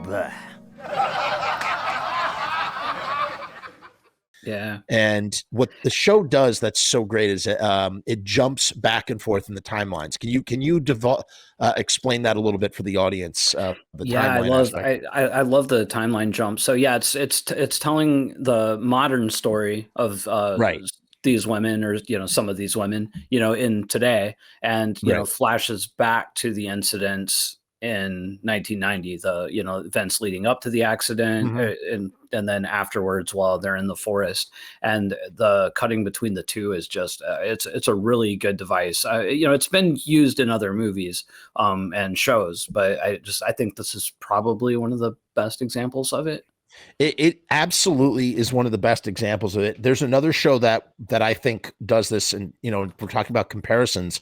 bleh. Yeah. And what the show does that's so great is it jumps back and forth in the timelines. Can you explain that a little bit for the audience? The timeline aspect. I love the timeline jump. So yeah, it's telling the modern story of Right. these women, or some of these women, in today, and Right. flashes back to the incidents in 1990, the events leading up to the accident, and then afterwards while they're in the forest, and the cutting between the two is just it's a really good device. It's been used in other movies and shows, but I think this is probably one of the best examples of it. It absolutely is one of the best examples of it. There's another show that I think does this, and we're talking about comparisons.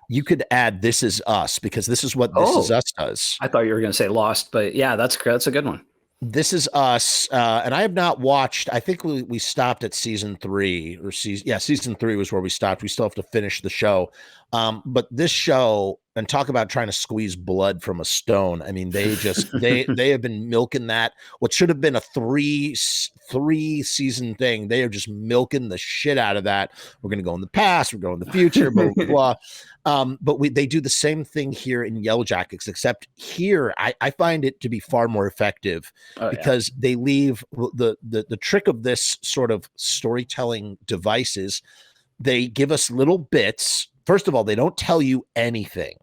You could add This Is Us, because this is what This Is Us does. I thought you were going to say Lost, but yeah, that's a good one. This Is Us, and I have not watched. I think we stopped at season 3 or season 3 was where we stopped. We still have to finish the show, but this show, and talk about trying to squeeze blood from a stone. I mean, they just they have been milking that. What should have been a three season thing, they are just milking the shit out of that. We're going to go in the past, we're going in the future, blah blah blah. But they do the same thing here in Yellow Jackets, except here I find it to be far more effective because they leave the trick of this sort of storytelling device is they give us little bits. First of all, they don't tell you anything.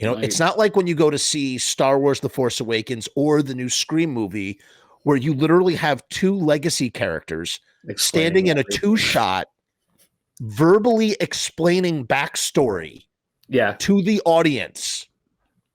It's not like when you go to see Star Wars The Force Awakens or the new Scream movie, where you literally have two legacy characters standing in a 2-shot verbally explaining backstory to the audience.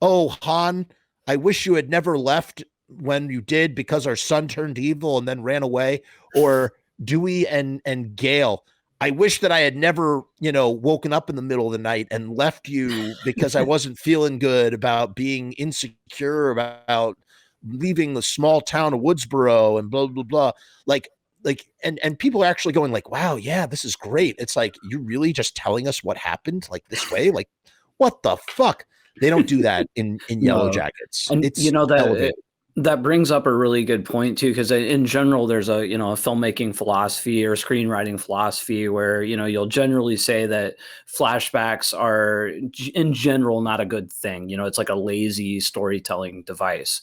Oh, Han, I wish you had never left when you did, because our son turned evil and then ran away. Or Dewey and Gale, I wish that I had never, woken up in the middle of the night and left you because I wasn't feeling good about being insecure about leaving the small town of Woodsboro and blah, blah, blah. And people are actually going like, wow, yeah, this is great. It's like, you really just telling us what happened like this way? Like, what the fuck? They don't do that in Yellow Jackets. And it's that brings up a really good point too, because in general, there's a filmmaking philosophy or screenwriting philosophy where you'll generally say that flashbacks are in general not a good thing. It's like a lazy storytelling device.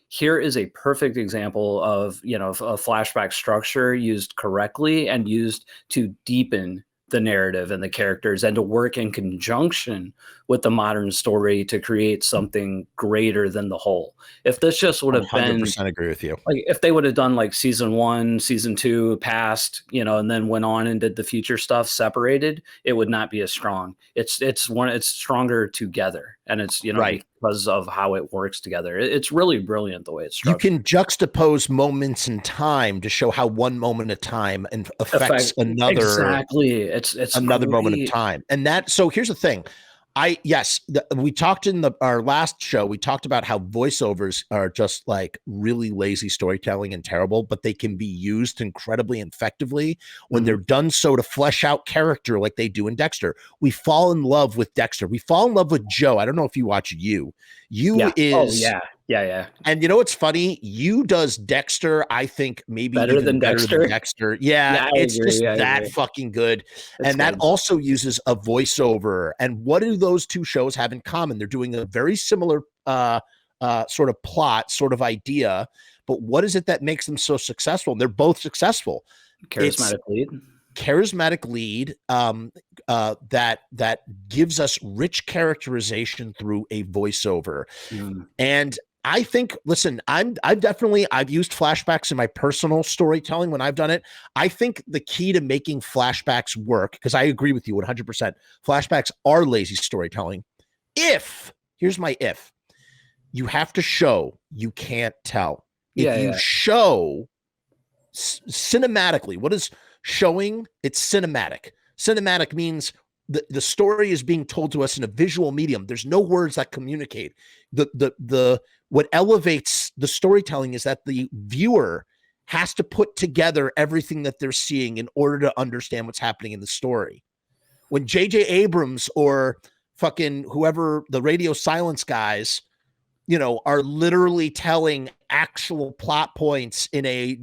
Here is a perfect example of a flashback structure used correctly and used to deepen the narrative and the characters, and to work in conjunction with the modern story to create something greater than the whole. If this just would have been 100% agree with you. Like if they would have done like season 1, season 2 past, and then went on and did the future stuff separated, it would not be as strong. It's stronger together, and it's right, because of how it works together. It's really brilliant the way it's structured. You can juxtapose moments in time to show how one moment at time affects another. Exactly. It's another moment of time. And so here's the thing. We talked in our last show, we talked about how voiceovers are just like really lazy storytelling and terrible, but they can be used incredibly effectively when they're done so to flesh out character like they do in Dexter. We fall in love with Dexter. We fall in love with Joe. I don't know if you watch You. Yeah. And what's funny? You does Dexter, I think, maybe better than Dexter. Yeah, it's just that fucking good. And that also uses a voiceover. And what do those two shows have in common? They're doing a very similar sort of plot, sort of idea. But what is it that makes them so successful? They're both successful. Charismatic lead that gives us rich characterization through a voiceover. And I think, listen, I've used flashbacks in my personal storytelling when I've done it. I think the key to making flashbacks work, because I agree with you 100%, flashbacks are lazy storytelling. Here's my if, you have to show, you can't tell. If you show cinematically, what is showing? It's cinematic. Cinematic means the story is being told to us in a visual medium. There's no words that communicate. What elevates the storytelling is that the viewer has to put together everything that they're seeing in order to understand what's happening in the story. When J.J. Abrams or fucking whoever, the radio silence guys, are literally telling actual plot points in a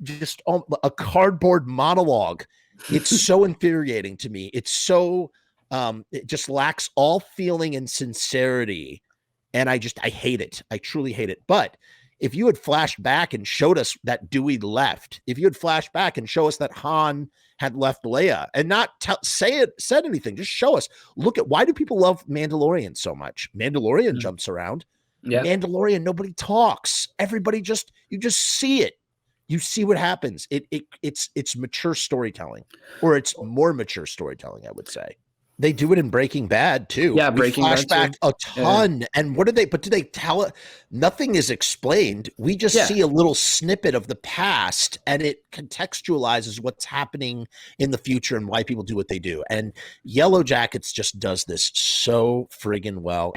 just a cardboard monologue. It's so infuriating to me. It's so it just lacks all feeling and sincerity, and I hate it. I truly hate it. But if you had flashed back and showed us that Dewey left, if you had flashed back and show us that Han had left Leia, and not said anything, just show us. Look at, why do people love Mandalorian so much? Mandalorian jumps around. Yep. Mandalorian, nobody talks. Everybody you just see it. You see what happens. It's mature storytelling, or it's more mature storytelling, I would say. They do it in Breaking Bad too. Yeah, Breaking Bad flashback a ton. Yeah. And what do they? But do they tell it? Nothing is explained. We just see a little snippet of the past, and it contextualizes what's happening in the future and why people do what they do. And Yellow Jackets just does this so friggin' well.